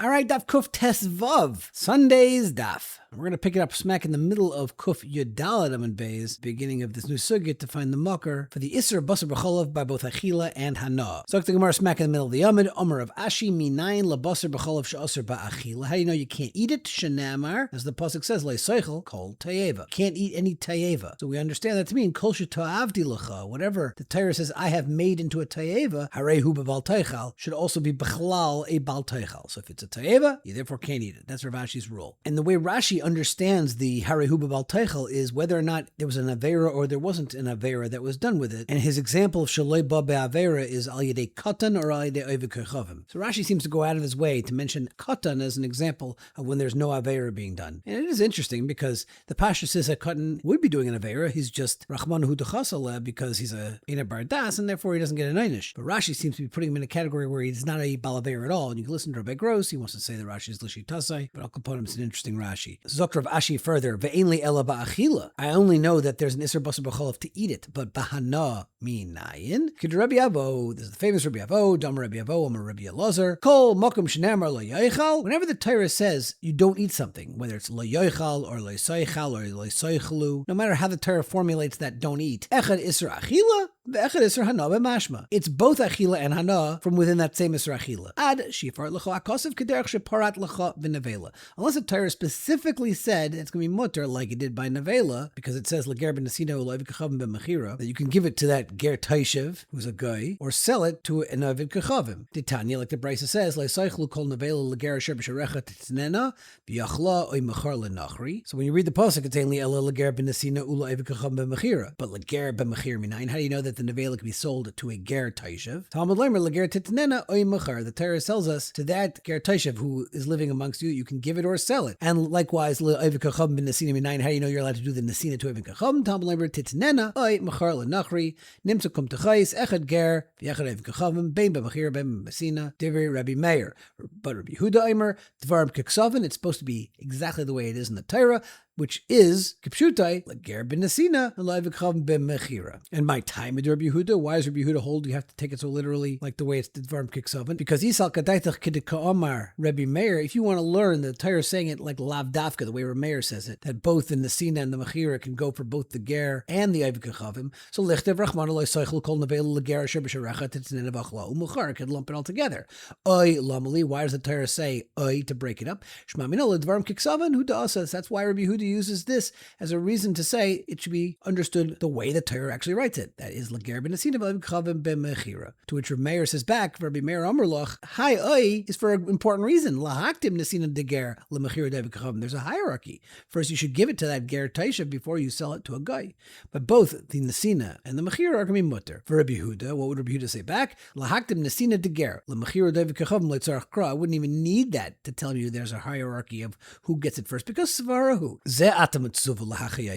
All right, Daf Kuf Tes Vav, Sunday's Daf. We're going to pick it up smack in the middle of Kuf Yudalad Amud Beis, beginning of this new sugya to find the makar for the Isser Basar B'cholav by both Achila and Hana. So the Gemara smack in the middle of the Amud, Omer of Ashi Minayin LaBasar B'cholav She'asar Ba'achila. How do you know you can't eat it? Shenamar, as the pasuk says, Le'seichel Kol Tayeva. Can't eat any Tayeva. So we understand that to mean Kol She'to'avdi L'cha. Whatever the Torah says, I have made into a Tayeva, Harehu B'Bal Teichal, should also be B'chlal a Bal Teichal. So if it's a Tayeva, you therefore can't eat it. That's Rav Ashi's rule. And the way Rashi understands the Harehu B'Bal Teichel is whether or not there was an Avera or there wasn't an Avera that was done with it. And his example of Shaloi Ba Be'Avera is Al Yedei Katan or Al Yedei Oivik Kechavim. So Rashi seems to go out of his way to mention Katan as an example of when there's no Avera being done. And it is interesting because the Pasha says that Katan would be doing an Avera. He's just Rachman Hu Dechasale because he's a Eina Bardas and therefore he doesn't get an Einish. But Rashi seems to be putting him in a category where he's not a Bal Avera at all. And you can listen to Rabbi Gross. He wants to say that Rashi is Lishi Tasai, but Al Kaponim is an interesting Rashi. Zok Rav Ashi further, Ve'enli ela ba'achila. I only know that there's an Isser Basar B'cholav to eat it, but Bahana minayin. Kid Rabbi Avo, this is the famous Rabbi Avo, Dam Rabbi Avo, Amar Rabbi Elazar, Kol Mokum Shenamar Lo Yoichal. Whenever the Torah says you don't eat something, whether it's Lo Yoichal or Lo Soichal or Lo Soichlu, no matter how the Torah formulates that don't eat, Echad Isser Achila, Ve'echad Isser Hana B'mashma. It's both Achila and Hana from within that same Isser Achila. Ad Shifar L'cho Akosiv Kederach Sheparat L'cho V'nevela. Unless the Torah specifically said it's going to be mutter like it did by Nevela, because it says L'ger ben Nesina U'Lo'avid Kechavim b'Mechira, that you can give it to that Ger Taishev, who's a guy, or sell it to an Ovid Kechavim. Titania, like the Brisa says, Le'seichlu Kol Nevela L'ger Asher B'Sharecha Titnena V'yachla Oy Mechar L'Nachri. So when you read the pasuk, it's only Ela L'ger ben Nesina U'Lo'avid Kechavim b'Mechira. But L'ger b'Mechir Minayin, how do you know that the Nevela can be sold to a Ger Taishev? Talmud Leimer L'ger Titnena Oy Mechar. The Torah tells us to that Ger Taishev who is living amongst you, you can give it or sell it. And likewise, L'Ovid Kechavim ben Nesina Minayin, how do you know you're allowed to do the Nesina to Ovid Kechavim? Talmud Leimer Titnena Oy Mechar L'Nachri Nimtza Kum Techais Echad Ger V'Yachad Ovid Kechavim Bein b'Mechir Bein b'Nesina Divrei Rabbi Meir. But Rabbi Yehuda Eimer Dvarim Keksavin. It's supposed to be exactly the way it is in the Torah, which is Kipshutai, Lager ben Nesina, Lavikchav ben Mechira. And my time with Rabbi Yehuda, why does Rabbi Yehuda hold you have to take it so literally, like the way it's the Dvarim Kiksavan? Because Isal Kadaitach Kidika Omar, Rabbi Meir, if you want to learn the Torah saying it like Lav Dafka, the way Rabbi Meir says it, that both the Nesina and the Mechira can go for both the Ger and the Avikachavim. So Lichtev Rachman Aloi Seichel Kol Nevel Lager Asher B'Sharecha Titznena Bachla Umuchar could lump it all together. Oy Lamali, why does the Torah say Oy to break it up? Shmamino Dvarim Kiksavan, who does us? That's why Rabbi Yehuda uses this as a reason to say it should be understood the way the Torah actually writes it. That is Lager ben Nesina V'Chavim ben Mechira. To which Rabbi Meir says back, Rabbi Meir Amrloch, Hi Oy is for an important reason. Lahaktim Nesina de Ger LeMechira V'Chavim. There's a hierarchy. First, you should give it to that Ger Taisha before you sell it to a guy. But both the Nesina and the Mechira are going to be mutter. For Rabbi Yehuda, what would Rabbi Yehuda say back? Lahaktim Nesina de Ger LeMechira V'Chavim Leitzarach Kra. I wouldn't even need that to tell you there's a hierarchy of who gets it first, because Svarahu. Ze Atamatsuv.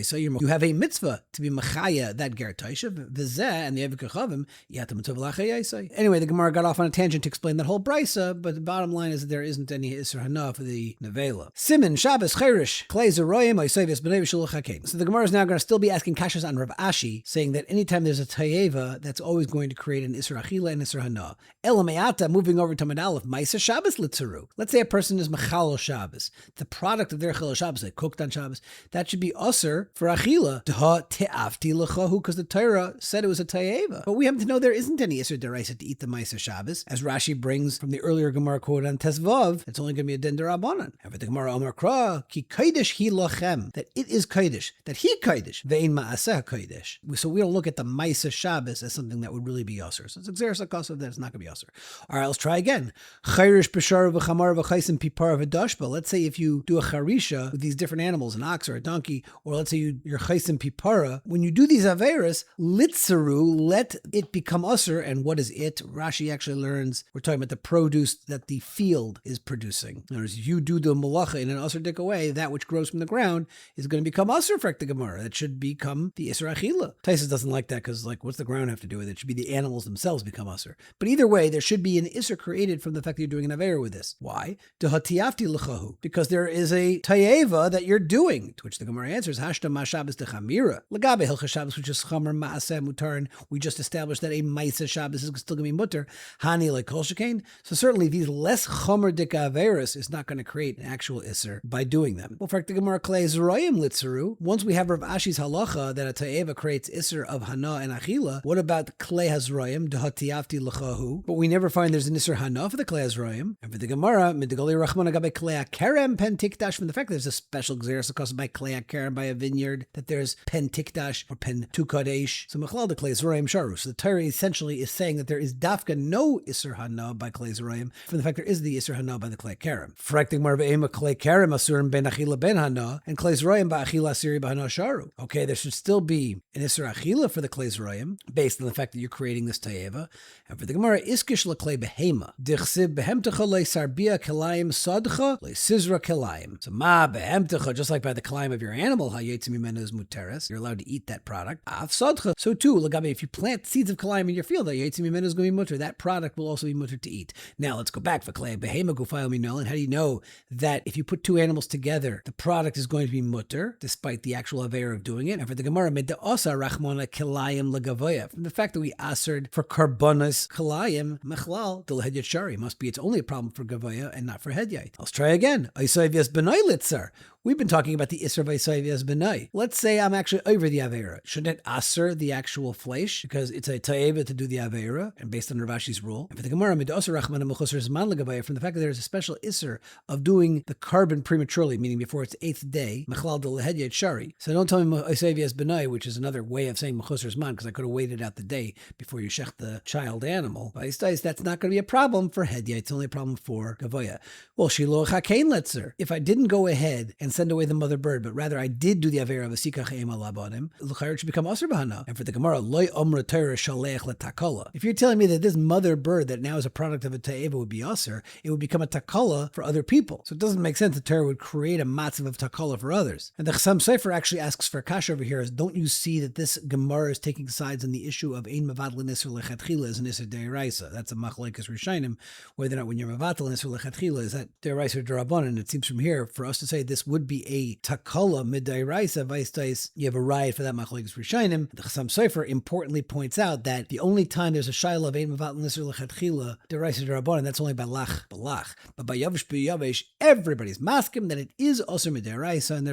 So you have a mitzvah to be machaya that ger taishav, v'zeh and the evikachavim yatamatov lachayasai. Anyway, the Gemara got off on a tangent to explain that whole brisa, but the bottom line is that there isn't any isra hana for the nevela. Simin Shabbos Cherish Klei Zeroyim Oisavius B'nei V'Shulach. So the Gemara is now going to still be asking kashas on Rav Ashi, saying that anytime there's a tayeva, that's always going to create an isra achila and isra hana. Elameata, moving over to Medalef, Maisa Shabbos Litzaru. Let's say a person is machal Shabbos, the product of their chal Shabbos, they cooked on Shabbos, that should be usher for achila, because the Torah said it was a tayeva. But we happen to know there isn't any isser deraisa to eat the Maisa Shabbos, as Rashi brings from the earlier Gemara quote on Tesvav. It's only going to be a din derabanan. However, the Gemara Amar Kra ki kodesh hi lachem, that it is kodesh, that he kodesh vein maaseh kodesh. So we don't look at the Maisa Shabbos as something that would really be usher. So it's exeris akasav that it's not going to be usher. All right, let's try again. Chayrish b'shar v'chamar v'chaisim pipar v'dashba. Let's say if you do a charisha with these different animals, an ox or a donkey, or let's say you're chaisim pipara, when you do these averas, litzaru, let it become usher. And what is it? Rashi actually learns, we're talking about the produce that the field is producing. In other words, you do the malacha in an usher dik way, that which grows from the ground is going to become usher for the Gemara. It should become the isra achila. Taisus doesn't like that because, like, what's the ground have to do with it? It should be the animals themselves become usher. But either way, there should be an isra created from the fact that you're doing an avera with this. Why? Because there is a tayeva that you're doing, to which the Gemara answers, Hashta ma Shabbos de Chamira. Lagabe Hilcha Shabbos, which is Chamer Maaseh Mutar Karan, we just established that a Maisa Shabbos is still going to be mutter. Hani like Kol Shekain. So certainly these less Chomer Dika Averis is not going to create an actual Isser by doing them. Well, for the Gemara Klei Zroyim Litzeru, once we have Rav Ashi's halacha that a Ta'eva creates Isser of Hana and Achila, what about Klei Hazroyim, Dehatiavti L'chahu? But we never find there's an Isser Hana for the Klei Hazroyim. And for the Gemara, Midagali Rachman Agabe Klei Kerem Pen Tikdash, from the fact that there's a special Xeris caused by Klei Kerem by a vineyard, that there's Pen Tikdash or Pen Tukadesh. So Machlal de Klei Zroyim Sharu. So the Torah essentially is saying that there is Dafka no Isser Hana by Klei Zroyim, from the fact there is the Isser Hana by the Klei Kerem. Frekting Marva Ema Klei Kerem Asurim Ben Achila Ben Hana, and Klei Zroyim Ba Achila Asiri Ba Hana Sharu. Okay, there should still be an Isser Achila for the Klei Zroyim, based on the fact that you're creating this Ta'eva. And for the Gemara, Iskish LeKlei Behema, Dichsib Behemtecha Le Sarbia Kelayim Sadcha Le Sizra Kelayim. So Ma Behemtecha, just like by the Kelayim of your animal, Hayetzim Mimenu is Muteres, you're allowed to eat that product. Av Sadcha, so too, Lagabe, if you plant seeds of Kelayim in your field, Hayetzim Mimenu is going to be mutter. That product will also be mutter to eat. Now let's go back for Klei Behema Gufayel Minol. And how do you know that if you put two animals together, the product is going to be mutter, despite the actual aver of doing it? And for the Gemara, Midda Osa Rachmona Kelayim Legavoya, from the fact that we asered for Karbonas Kelayim, Mechlal, Del Hedyat Shari, must be it's only a problem for Gavoya and not for Hedyat. Let's try again. Isaivias Benai Litzer. We've been talking about the Isser of Isaivias Benai. Let's say I'm actually over the Avera. Shouldn't it aser the actual flesh? Because it's a Ta'eva to do the Avera, and based on Rav Ashi's rule. And for the Gemara, Midda Osa Rachmona Mechusar Zman Legavoya, from the fact that there's a special Isser of doing the carbon prematurely, meaning before its 8th day, Mechlal Del Hedyat Shari. So don't tell me Isaivias Benai, which is another way of saying Mechusar Zman, because I could have waited out the day before you shech the child animal. That's not going to be a problem for Hedyat. It's only a problem for Gavoya. Well, Shiloh Hakain Letzer. If I didn't go ahead and send away the mother bird, but rather I did do the Avera of a Sikach Eim Alabanim, L'chayr should become Asr Bahana. And for the Gemara, Loi Omra Torah Shalech L'Takala. If you're telling me that this mother bird that now is a product of a Ta'eva would be Asr, it would become a Takala for other people. So it doesn't make sense that Torah would create a matzav of Takala for others. And the Chassam Sofer actually asks for Kasha over here is, don't you see that this Gemara is taking sides on the issue of Ein Mavadlin Isser Lechatchila is an Isser Deiraisa? That's a Machlekes Rishainim, whether or not when you're Mavadlin Isser Lechatchila is that Deiraisa or Derabanan. And it seems from here for us to say this would be a Takala Midairaisa Vaistais, you have a riot for that Machlekes Rishainim. The Chassam Sofer importantly points out that the only time there's a Shaila of Ein Mavadlin Isser Lechatchila Deiraisa Derabanan, that's only by Lach Balach. But by Yavish B'Yavish, everybody's maskim that it is also Midairaisa, and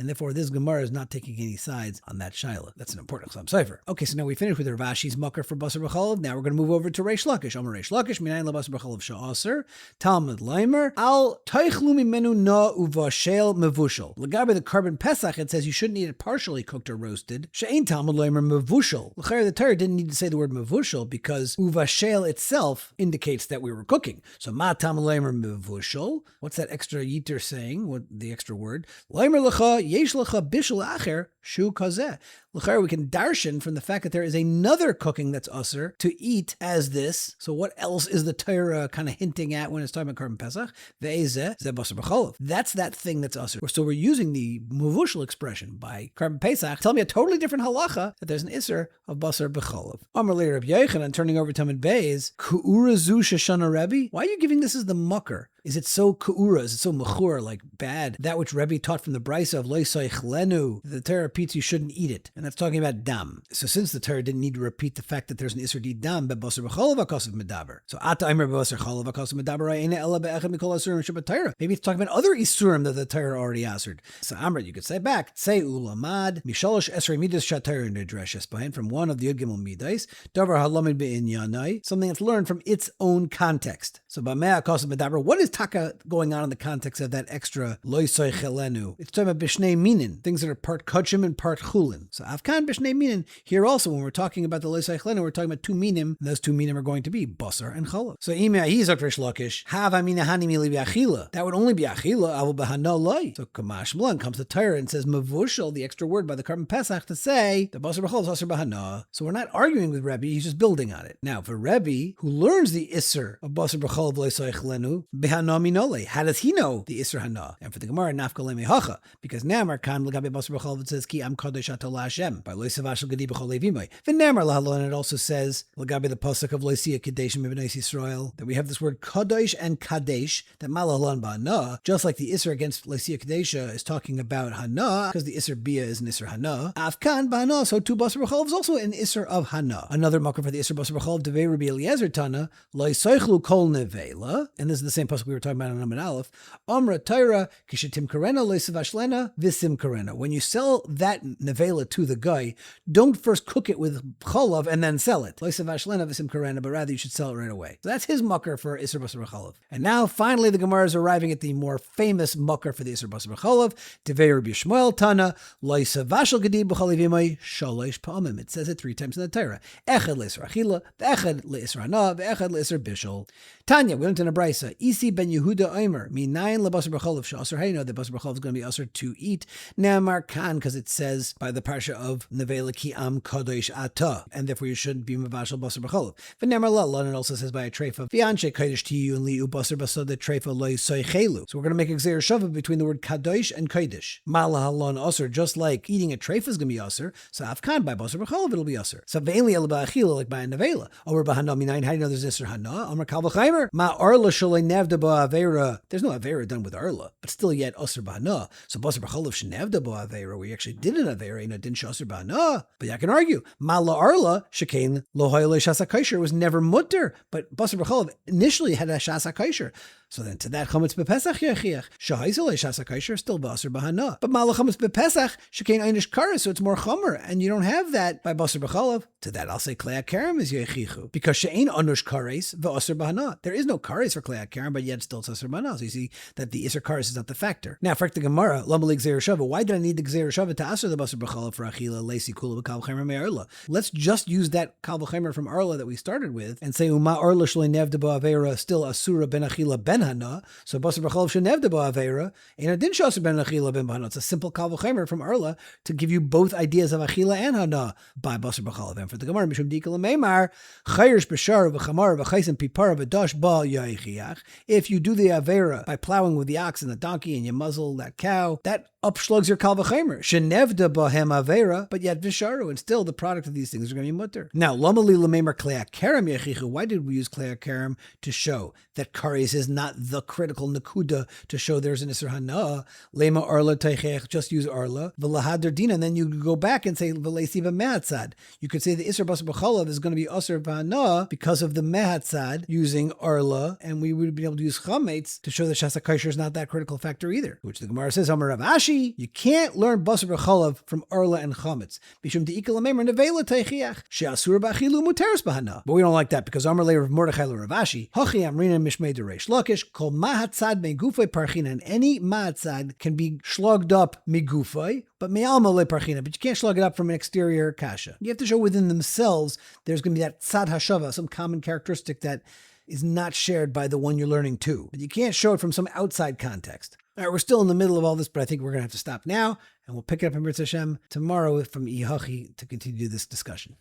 therefore this Gemara is not taking any sides on that Shaila. That's an important Chassam Sofer. Okay, so now we finished with Rav Ashi's Makar for Basar B'Chalav. Now we're going to move over to Reish Lakish. Amar Reish Lakish, Minayin LaBasar B'Chalav Sha'aser, Talmud Leimer, Al Teichlu Mimenu Na Uvashel Mevushel. Lagabe the carbon Pesach, it says you shouldn't eat it partially cooked or roasted. She'ain Talmud Leimer Mevushel. L'chayr the Torah didn't need to say the word Mevushel because Uvashel itself indicates that we were cooking. So Ma Talmud Leimer Mevushel. What's that extra yiter saying? What the extra word? Leimer L'cha Yesh L'cha Bishul Acher Shu Kazeh. L'chayr we can darshan from the fact that there is another cooking that's usher to eat as this. So what else is the Torah kind of hinting at when it's talking about carbon Pesach? Ve'ezeh zeh basar b'cholav. That's that thing that's usher. So we're using the muvushal expression by carbon Pesach. Tell me a totally different halacha that there's an isser of basar b'cholav. Amar li Rabbi Yochanan, turning over to Talmud Beis, Ku'ura zu sheshana Rebbe. Why are you giving this as the mucker? Is it so ku'ura? Is it so mechur, like bad? That which Rebbe taught from the Brisa of loisoich lenu, the Torah repeats you shouldn't eat it. And that's talking about dam. So since the Torah didn't need to repeat the fact that there's an isser di dam, bebasar b'cholav akasav medaber. So ata imer bebasar cholav akasav medaber ayina ela be'echad mikol asurim shabbat Torah. Maybe it's talking about other isurim that the Torah already answered. So Amr, you could say back, say ulamad, mishalosh esrei midas shatar nidreshes behind from one of the Yud Gimel midas, davar halamid be'inyanai, something that's learned from its own context. So b'mea akasav medaber, what is taka going on in the context of that extra loisoi chelenu? It's talking about bishnei minin, things that are part kachim and part chulin. So afkan bishnei minin, here also when we're talking about the loisoi chelenu, we're talking about two minim, and those two minim are going to be basar and chalav. So imei hizak Reish Lakish, hav amina hani mili bi'achila. That would only be achila, avul b'hana loy. So kamash mlan comes the Torah and says mavushal, the extra word by the carbon Pesach to say the basar b'chalav is asar b'hana. So we're not arguing with Rebbe, he's just building on it. Now for Rebbe, who learns the isser of basar b'chalav loisoi chelenu, b'hana hana minole. How does he know the Isser hana? And for the Gemara, nafka lemehacha, because Namar kan l'gabe basar b'chol, it says ki am kadosh ato Hashem by lo savashel gedi b'chol levimai. V'Namar lahalon, it also says l'gabe the pasuk of loisia kadeshim b'nei Yisrael, that we have this word kadosh and kadesh that malahalon ba'hana, just like the Isser against loisia kadesha is talking about hana, because the Isser bia is an Isser hana. Afkan ba'hana, so too basar b'chol is also an Isser of hana. Another makar for the Isser basar b'chol, devei Rabbi Eliezer Tana, lo yisoichlu kol nevela, and this is the same pasuk we were talking about in Amud Aleph. Amra Torah kishetim karena lo yisavashlena visim karena. When you sell that nevela to the guy, don't first cook it with cholav and then sell it. Lo yisavashlena visim karena, but rather you should sell it right away. So that's his makar for Isser basar b'chol. And now finally the Gemara is arriving at the more famous makar for the Isser basar b'chol. Devei Rabbi Shmuel Tana, lo yisavashel gedi b'chol levimai shalosh pa'amim. It says it 3 times in the Torah. Echad le'isra achila, ve'echad le'isra hana, ve'echad le'isra bishul. Tanya, we learned in a brisa. Isi ben Yehuda Omer, minayin lebasar b'chol she'asar. How do you know that basar b'chol is going to be asar to eat? Namar kan, because it says by the parsha of nevela ki am kadosh ata, and therefore you shouldn't be mavashal basar b'chol. V'namar la, and it also says by a treifa v'anshe kadosh tiyu and liu basar basar the treifa lo yisoichelu. So we're going to make a gzeir shava between the word kadosh and kodesh. Malahalon asar, just like eating a treifa is going to be asar, so afkan by basar b'chol it'll be asar. So ve'eli el ba'achila, like by a nevela. Over b'hana minayin, how do you know there's Isser hana? Amar kal v'chaymer. Ma arla shalei nevda ba'avera. There's no avera done with arla, but still yet asr b'hana. So basar b'chol shenevda ba'avera, where you actually did an avera, and it didn't show asr b'hana. But I can argue. Ma la arla shekain lo hayole shasa kaisher was never mutter, but basar b'chol initially had a shasa kaisher. So then to that chametz bepesach yechiach. Shahaisele shasa kaisher still basar b'hana. But ma la chametz bepesach shekain einish karis, so it's more chamer, and you don't have that by basar b'chol. To that I'll say klei karam is yechichu, because she'ain anush kares v'asar b'hana. There is no kares for klei karam, but yet still it's asar b'hana. So you see that the isar kares is not the factor. Now for the Gemara, lamali gzeir shava. Why did I need the gzeir shava to asar the basar b'chol for achila leisi kula b'kal v'chaymer me'arla? Let's just use that kal v'chaymer from arla that we started with and say uma arla shloi nevda ba'avera still asura ben achila ben hana. So basar b'chol shenevda ba'avera and it didn't show asur ben achila ben hana. It's a simple kal v'chaymer from arla to give you both ideas of achila and hana by basar b'chol. And for the Gemara, mishum dikal meimar chayrish b'shar v'chamar v'chaysim pipar v'dash ba yayichiach. If you do the avera by plowing with the ox and the donkey and you muzzle that cow, that upschlugs your kal v'chaymer. Shenevda bahem avera, but yet visharu, and still the product of these things are going to be mutter. Now, lamali l'meimar klei karam yachichu. Why did we use klei karam? To show that kares is not the critical nakuda to show there's an isser hana. Lema arla teichech, just use arla. V'lahadar dina, and then you go back and say v'leisiva mehatzad. You could say the isser basar b'cholav is going to be asr b'hana because of the mehatzad using arla, and we would be able to use chametz to show that shasa kaisher is not that critical factor either. Which the Gemara says, Amar Rav Ashi, you can't learn basar b'cholav from arla and chametz. Bishum deikal amemer nevela teichiach she'asur b'achilu muteres b'hana. But we don't like that because Amar le Rav Mordechai le Rav Ashi hachi amrina mishmei dereish lakish kol mahatzad megufay parchina, and any mahatzad can be slugged up megufay, but me'alma le parchina, but you can't slug it up from an exterior kasha. You have to show within themselves there's going to be that tzad hashava, some common characteristic that is not shared by the one you're learning to. But you can't show it from some outside context. All right, we're still in the middle of all this, but I think we're going to have to stop now, and we'll pick it up in B'rz Hashem tomorrow from Ihachi to continue this discussion.